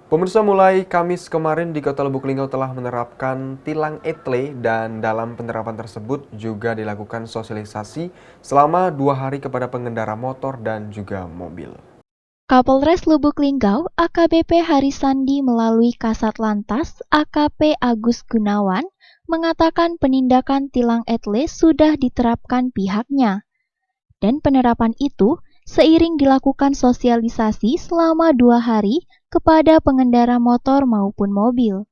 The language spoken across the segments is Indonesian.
Pemirsa, mulai Kamis kemarin di Kota Lubuk Linggau telah menerapkan tilang etle dan dalam penerapan tersebut juga dilakukan sosialisasi selama 2 hari kepada pengendara motor dan juga mobil. Kapolres Lubuk Linggau AKBP Harisandi melalui Kasat Lantas AKP Agus Gunawan mengatakan penindakan tilang etle sudah diterapkan pihaknya. Dan penerapan itu seiring dilakukan sosialisasi selama 2 hari kepada pengendara motor maupun mobil.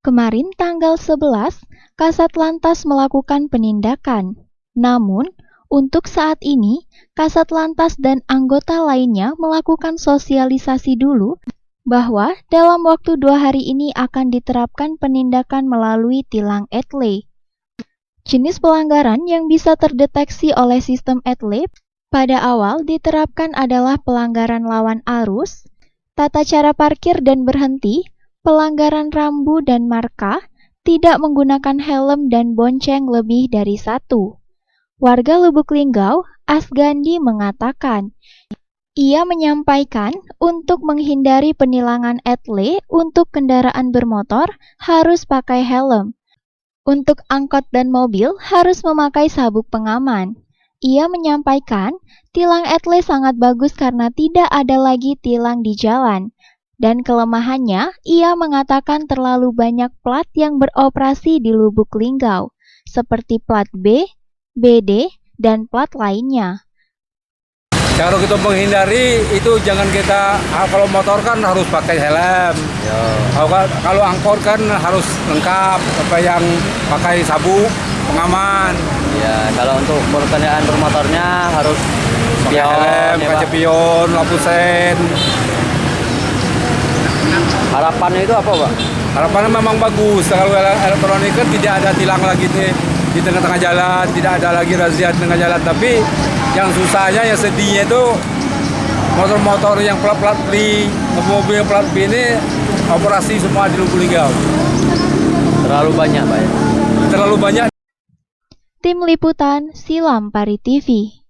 Kemarin tanggal 11, Kasat Lantas melakukan penindakan. Namun, untuk saat ini, Kasat Lantas dan anggota lainnya melakukan sosialisasi dulu bahwa dalam waktu 2 hari ini akan diterapkan penindakan melalui tilang etle. Jenis pelanggaran yang bisa terdeteksi oleh sistem etle pada awal diterapkan adalah pelanggaran lawan arus, tata cara parkir dan berhenti, pelanggaran rambu dan marka, tidak menggunakan helm dan bonceng lebih dari 1. Warga Lubuk Linggau, Asgandi mengatakan, ia menyampaikan untuk menghindari penilangan etle untuk kendaraan bermotor harus pakai helm. Untuk angkot dan mobil harus memakai sabuk pengaman. Ia menyampaikan, tilang etle sangat bagus karena tidak ada lagi tilang di jalan. Dan kelemahannya, ia mengatakan terlalu banyak plat yang beroperasi di Lubuk Linggau, seperti plat B, BD, dan plat lainnya. Cara kita menghindari itu jangan kita, kalau motor kan harus pakai helm. Ya. Kalau angkot kan harus lengkap, apa yang pakai sabuk pengaman. Ya, kalau untuk kendaraan bermotornya harus pakai helm, kaca pion, lampu sen. Harapannya itu apa, Pak? Harapannya memang bagus. Kalau elektronik kan tidak ada tilang lagi di tengah-tengah jalan, tidak ada lagi razia di tengah jalan. Tapi yang susahnya, yang sedihnya itu motor-motor yang plat B, mobil plat B ini operasi semua di Lubuk Linggau. Terlalu banyak, Pak ya? Terlalu banyak. Tim Liputan Silam Pari TV.